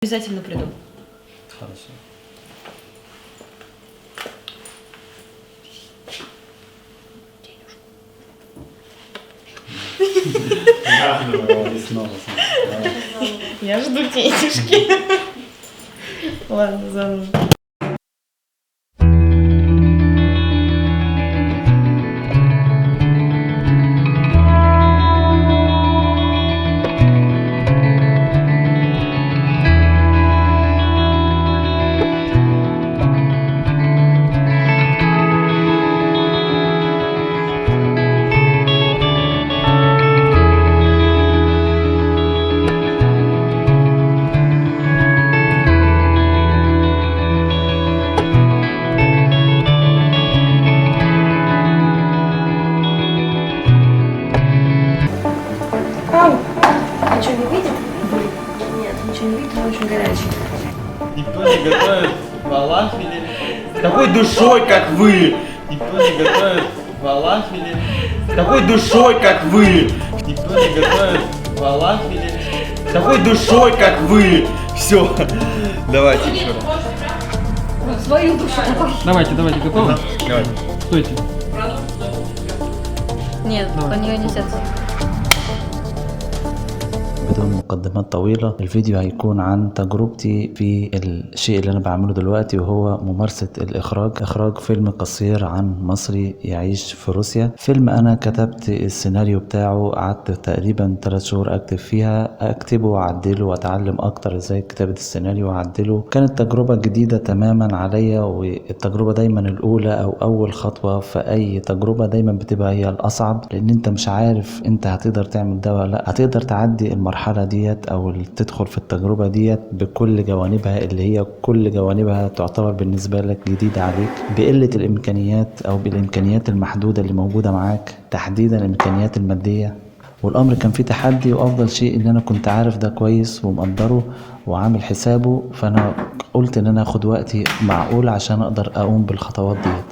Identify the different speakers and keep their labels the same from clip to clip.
Speaker 1: Обязательно приду.
Speaker 2: Хорошо.
Speaker 1: Я жду денежки. Ладно, заново. Ничего не видим? Нет, ничего не видим, он очень горячий.
Speaker 2: Никто не готовит фалафели с такой душой, как вы. Никто не готовит фалафели с такой душой, как вы. Никто не готовит фалафели с такой душой, как вы. Все. Давайте еще раз.
Speaker 1: Свою душу давай.
Speaker 3: Давайте, готовы?
Speaker 2: Давайте.
Speaker 3: Стойте.
Speaker 1: Нет, по нее нельзя.
Speaker 4: بدون مقدمات طويلة، الفيديو هيكون عن تجربتي في الشيء اللي أنا بعمله دلوقتي، وهو ممارسة إخراج فيلم قصير عن مصري يعيش في روسيا. فيلم أنا كتبت السيناريو بتاعه، قعدت تقريبا 3 شهور أكتب فيها، أكتبه وأعدله وأتعلم أكتر إزاي كتابة السيناريو وأعدله. كانت تجربة جديدة تماما عليا، والتجربة دايما الأولى أو أول خطوة في أي تجربة دايما بتبقى هي الأصعب، لأن أنت مش عارف أنت هتقدر تعمل ده ولا لأ، هتقدر تعدي المرحلة ديت او تدخل في التجربة ديت بكل جوانبها، اللي هي كل جوانبها تعتبر بالنسبة لك جديدة عليك، بقلة الامكانيات او بالامكانيات المحدودة اللي موجودة معاك، تحديدا الامكانيات المادية. والامر كان فيه تحدي، وافضل شيء ان انا كنت عارف ده كويس ومقدره وعامل حسابه، فانا قلت ان انا اخد وقتي معقول عشان اقدر اقوم بالخطوات ديت.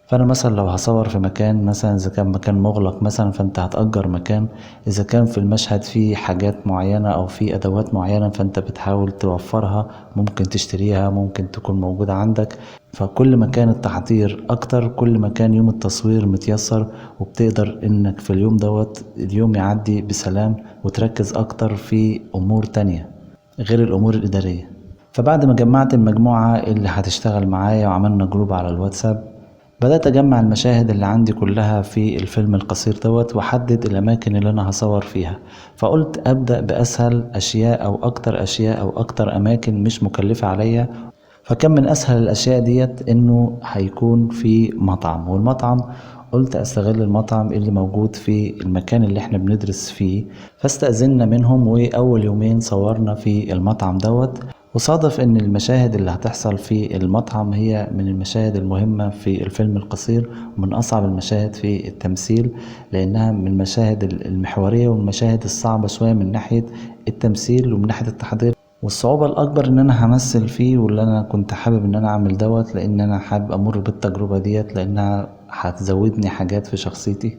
Speaker 4: فانا مثلا لو هصور في مكان، مثلا اذا كان مكان مغلق مثلا، فانت هتأجر مكان. اذا كان في المشهد فيه حاجات معينة او فيه ادوات معينة، فانت بتحاول توفرها، ممكن تشتريها، ممكن تكون موجودة عندك. فكل ما كان التحضير اكتر، كل ما كان يوم التصوير متيسر، وبتقدر انك في اليوم اليوم يعدي بسلام، وتركز اكتر في امور تانية غير الامور الادارية. فبعد ما جمعت المجموعة اللي هتشتغل معايا وعملنا جروب على الواتساب، بدأت أجمع المشاهد اللي عندي كلها في الفيلم القصير وأحدد الأماكن اللي أنا هصور فيها. فقلت أبدأ بأسهل أشياء أو أكتر أماكن مش مكلفة عليا. فكان من أسهل الأشياء ديت إنه هيكون في مطعم، والمطعم قلت أستغل المطعم اللي موجود في المكان اللي احنا بندرس فيه. فاستأذنا منهم، وأول يومين صورنا في المطعم وصادف ان المشاهد اللي هتحصل في المطعم هي من المشاهد المهمة في الفيلم القصير، ومن اصعب المشاهد في التمثيل، لانها من المشاهد المحورية والمشاهد الصعبة شوية من ناحية التمثيل ومن ناحية التحضير. والصعوبة الاكبر ان انا همثل فيه، واللي انا كنت حابب ان انا اعمل لان انا حابب امر بالتجربة ديت، لانها هتزودني حاجات في شخصيتي.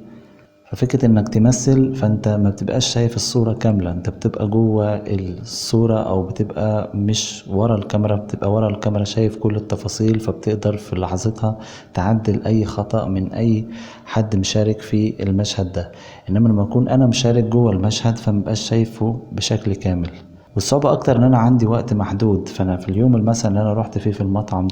Speaker 4: ففكرة انك تمثل، فانت ما بتبقاش شايف الصورة كاملة، انت بتبقى جوه الصورة، او بتبقى مش ورا الكاميرا، بتبقى ورا الكاميرا شايف كل التفاصيل، فبتقدر في لحظتها تعدل اي خطأ من اي حد مشارك في المشهد ده. انما لما اكون انا مشارك جوه المشهد، فمبقاش شايفه بشكل كامل. والصعوبة اكتر ان انا عندي وقت محدود. فانا في اليوم مثلا اللي انا رحت فيه في المطعم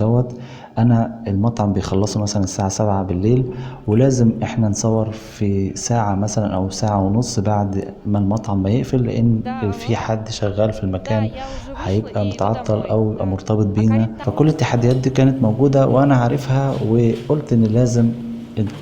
Speaker 4: انا المطعم بيخلصوا مثلا الساعة 7 بالليل، ولازم احنا نصور في ساعة مثلا او ساعة ونص بعد ما المطعم ما يقفل، لان في حد شغال في المكان هيبقى متعطل او يبقى مرتبط بينا. فكل التحديات دي كانت موجودة وانا عارفها، وقلت ان لازم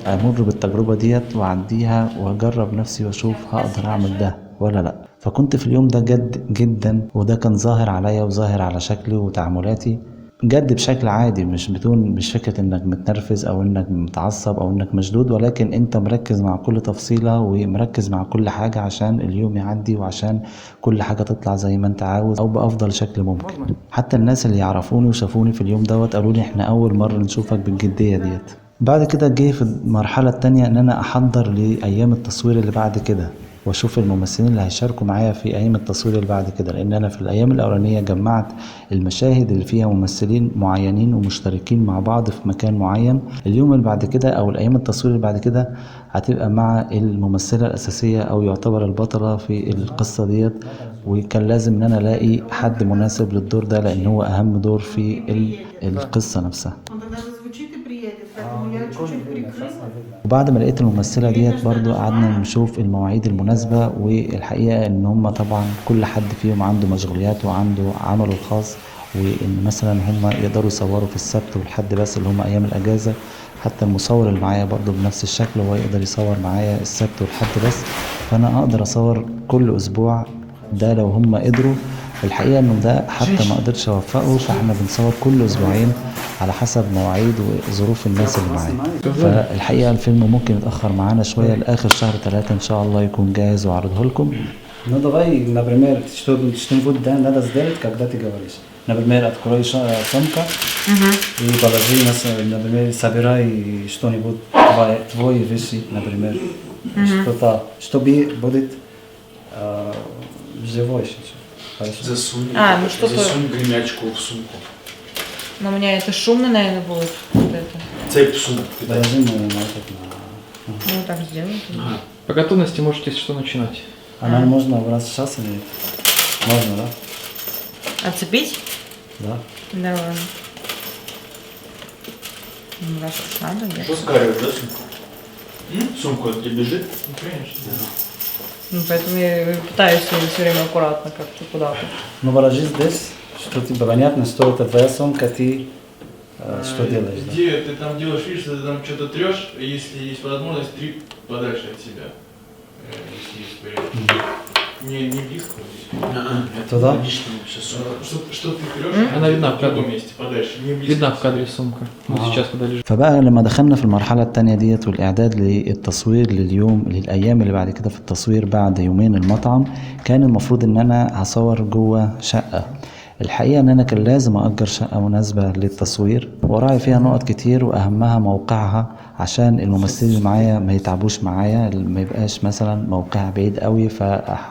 Speaker 4: امر بالتجربة ديت واعديها، واجرب نفسي واشوف هقدر اعمل ده ولا لا. فكنت في اليوم ده جد جدا، وده كان ظاهر عليا وظاهر على شكلي وتعاملاتي، جد بشكل عادي، مش فكرة انك متنرفز او انك متعصب او انك مشدود، ولكن انت مركز مع كل تفصيلة ومركز مع كل حاجة عشان اليوم يعدي، وعشان كل حاجة تطلع زي ما انت عاوز او بافضل شكل ممكن. حتى الناس اللي يعرفوني وشافوني في اليوم قالوا لي احنا اول مرة نشوفك بالجدية ديت. بعد كده جه في المرحلة التانية ان انا احضر لايام التصوير اللي بعد كده. واشوف الممثلين اللي هيشاركوا معايا في ايام التصوير اللي بعد كده، لان انا في الايام الاولانيه جمعت المشاهد اللي فيها ممثلين معينين ومشتركين مع بعض في مكان معين. اليوم اللي بعد كده او الايام التصوير اللي بعد كده هتبقى مع الممثله الاساسيه او يعتبر البطله في القصه ديت، وكان لازم ان انا الاقي حد مناسب للدور ده لان هو اهم دور في القصه нafсها.
Speaker 1: Он тогда зазвучит и приедет, поэтому я чуть-чуть прикрыла.
Speaker 4: وبعد ما لقيت الممثلة ديت برضو قعدنا نشوف المواعيد المناسبة، والحقيقة ان هم طبعا كل حد فيهم عنده مشغوليات وعنده عمله الخاص، وان مثلا هم يقدروا يصوروا في السبت والحد بس اللي هم ايام الاجازة. حتى المصور اللي معايا برضو بنفس الشكل هو يقدر يصور معايا السبت والحد بس، فانا اقدر اصور كل اسبوع ده لو هم قدروا. الحقيقة انه ده حتى ما قدرتش اوفقه، فاحنا بنصور كل اسبوعين على حسب مواعيد وظروف الناس اللي معايا. فالحقيقة الفيلم ممكن يتأخر معانا شوية لآخر شهر 3 إن شاء الله يكون جاهز وأعرضه لكم.
Speaker 3: No давай, например, что-нибудь да, надо сделать, когда ты говоришь. Например, открой сумку и положи, например, собирай что-нибудь, твои вещи, например, что-то, чтобы будет живое сейчас. Хорошо.
Speaker 2: Засунь гремячку в сумку.
Speaker 1: Но у меня это шумно, наверное, будет. Вот это.
Speaker 2: Цепь в сумку.
Speaker 3: Положи на этот,
Speaker 1: Ну, вот так сделать.
Speaker 5: По готовности можете что начинать.
Speaker 3: Она можно в раз сейчас или можно, да?
Speaker 1: Отцепить?
Speaker 3: Да.
Speaker 1: Да ладно. Ну, раз уж надо, я.
Speaker 2: Пускай, да, сумку? Сумку от тебя бежит?
Speaker 5: Ну, конечно.
Speaker 1: Ну, поэтому я и пытаюсь все время аккуратно как-то куда-то.
Speaker 3: Ну, положи здесь, что тебе понятно, что это твоя сумка, ты что делаешь, да?
Speaker 6: Где ты там делаешь, видишь, ты там что-то трешь, если есть возможность, три подальше от себя. Если есть вариант. Не близко здесь.
Speaker 3: Туда?
Speaker 6: Что ты трешь,
Speaker 5: Она видна в
Speaker 6: в другом
Speaker 5: кадре.
Speaker 6: месте, подальше. Не близко.
Speaker 5: Видна в кадре сумка. Вот сейчас, когда лежит.
Speaker 4: فبقى لما دخلنا في المرحلة التانية ديت والإعداد للتصوير للأيام اللي بعد كده في التصوير بعد يومين المطعم، كان المفروض إن أنا هصور جوه شقة. الحقيقة إن أنا كان لازم أجر شقة مناسبة للتصوير وراعي فيها نقط كتير، وأهمها موقعها عشان الممثلين اللي معايا ما يتعبوش معايا، ما يبقاش مثلا موقعها بعيد قوي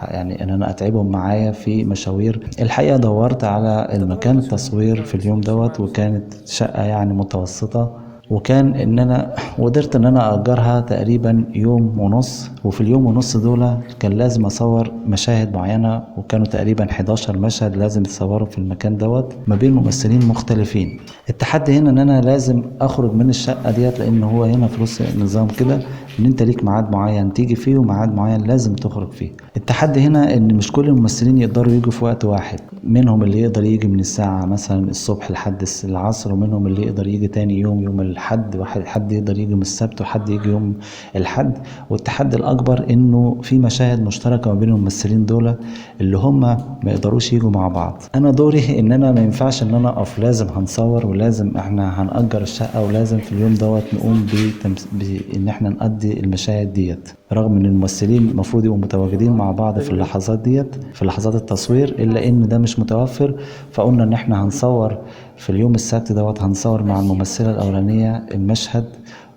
Speaker 4: يعني ان انا اتعبهم معايا في مشاوير. الحقيقة دورت على المكان التصوير في اليوم دوت، وكانت شقة يعني متوسطة، وكان ان انا وقدرت ان انا اجرها تقريبا يوم ونص. وفي اليوم ونص دول كان لازم اصور مشاهد معينة، وكانوا تقريبا 11 مشهد لازم يتصوروا في المكان دوت ما بين ممثلين مختلفين. التحدي هنا ان انا لازم اخرج من الشقة ديت، لان هو هنا في روسيا نظام كده ان انت ليك ميعاد معين تيجي فيه وميعاد معين لازم تخرج فيه. التحدي هنا ان مش كل الممثلين يقدروا يجوا في وقت واحد، منهم اللي يقدر يجي من الساعة مثلا الصبح لحد العصر، ومنهم اللي يقدر يجي تاني يوم الحد، حد يقدر يجي من السبت وحد يجي يوم الحد. والتحدي الاكبر انه في مشاهد مشتركة ما بين الممثلين دول اللي هم ما يقدروش يجوا مع بعض. انا دوري ان انا ما ينفعش ان انا اقف، لازم هنصور ولازم احنا هنأجر الشقة، ولازم في اليوم دوت نقوم بان احنا نقضي المشاهد ديت، رغم ان الممثلين المفروض يبقوا متواجدين مع بعض في اللحظات ديت في لحظات التصوير، الا ان ده مش متوفر. فقلنا ان احنا هنصور في اليوم السبت دوت هنصور مع الممثلة الاولانية المشهد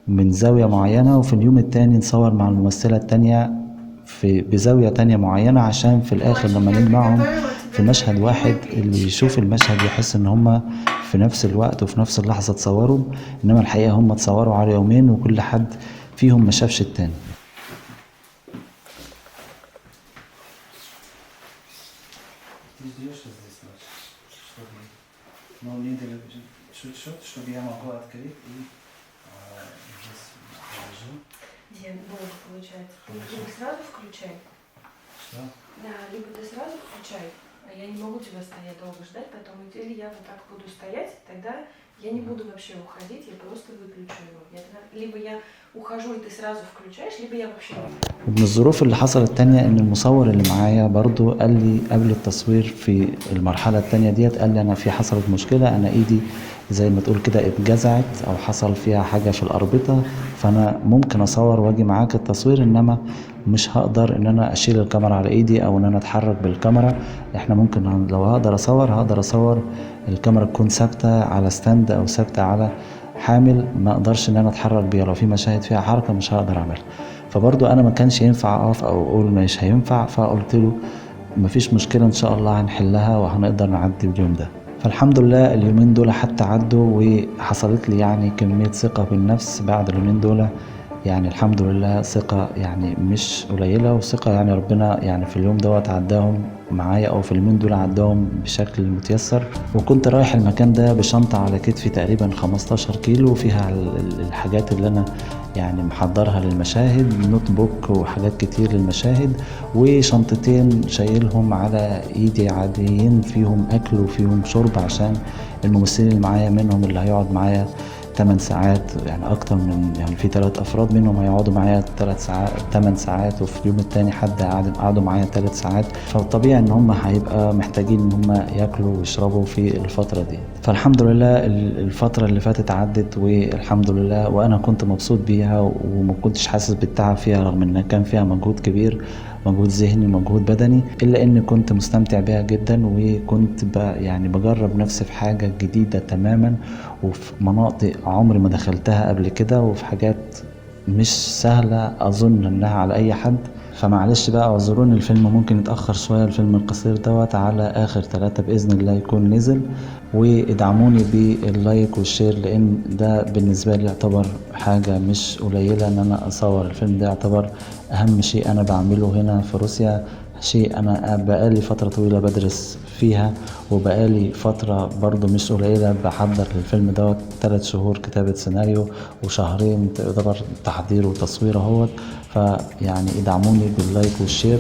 Speaker 4: من زاوية معينة، وفي اليوم التاني نصور مع الممثلة التانية بزاوية تانية معينة، عشان في الاخر لما نجمعهم في مشهد واحد اللي يشوف المشهد يحس ان هما في نفس الوقت وفي نفس اللحظة تصوروا. انما الحقيقة هما تصوروا على يومين وكل حد فيهم ما شافش التاني.
Speaker 3: Ты ждешь здесь, чтобы, ну, не чуть-чуть, чтобы я могу открыть и здесь положу.
Speaker 1: Где долго получается? Ты либо сразу включай.
Speaker 3: Что?
Speaker 1: Да, либо ты сразу включай, а я не могу тебя стоять долго ждать, поэтому или я вот так буду стоять, тогда я не буду вообще уходить, я просто выключу его. Либо я ухожу и ты сразу включаешь, либо я вообще не включу.
Speaker 4: ومن الظروف اللي حصلت تانية ان المصور اللي معايا برضو قال لي قبل التصوير في المرحلة التانية ديت، قال لي انا في حصلت مشكلة، انا ايدي زي ما تقول كده اتجزعت او حصل فيها حاجة في الاربطة، فانا ممكن اصور واجي معاك التصوير، انما مش هقدر ان انا اشيل الكاميرا على ايدي او ان انا اتحرك بالكاميرا. احنا ممكن لو هقدر اصور الكاميرا تكون ثابتة على ستاند او ثابتة على حامل، ما اقدرش ان انا اتحرك بيها. لو في مشاهد فيها حركة مش هقدر اعملها. فبرضو انا ما كانش ينفع اقف او اقول مش هينفع، فقلت له مفيش مشكلة ان شاء الله هنحلها وهنقدر نعدي اليوم ده. فالحمد لله اليومين دول حتى عدوا، وحصلت لي يعني كمية ثقة بالنفس بعد اليومين دول، يعني الحمد لله ثقة يعني مش قليلة، وثقة يعني ربنا يعني في اليوم دوت عداهم معايا، او في اليومين دول عداهم بشكل متيسر. وكنت رايح المكان ده بشنطة على كتفي تقريبا 15 كيلو فيها الحاجات اللي انا يعني محضرها للمشاهد، نوت بوك وحاجات كتير للمشاهد، وشنطتين شايلهم على ايدي عاديين فيهم اكل وفيهم شرب عشان الممثلين اللي معايا منهم اللي هيقعد معايا 8 ساعات، يعني اكتر من يعني في 3 افراد منهم هيقعدوا معايا 3 ساعات 8 ساعات، وفي اليوم التاني حد قعدوا معايا 3 ساعات. فطبيعي ان هم هيبقى محتاجين ان هم ياكلوا ويشربوا في الفترة دي. فالحمد لله الفترة اللي فاتت عدت والحمد لله، وانا كنت مبسوط بيها وما كنتش حاسس بالتعب فيها، رغم ان كان فيها مجهود كبير، مجهود ذهني مجهود بدني، الا اني كنت مستمتع بيها جدا، وكنت يعني بجرب نفسي في حاجة جديدة تماما، وفي مناطق عمري ما دخلتها قبل كده، وفي حاجات مش سهلة اظن انها على اي حد. فمعلش بقى اعذروني الفيلم ممكن يتأخر شوية، الفيلم القصير دوت على اخر 3 بإذن الله يكون نزل، وادعموني باللايك والشير، لان ده بالنسبة لي يعتبر حاجة مش قليلة ان انا اصور الفيلم ده، يعتبر اهم شيء انا بعمله هنا في روسيا، شيء انا بقالي فترة طويلة بدرس فيها، وبقالي فترة برضو مش قليلة بحضر للفيلم دوت 3 شهور كتابة سيناريو وشهرين يعتبر تحضير وتصوير اهوت. فيعني ادعموني باللايك والشير.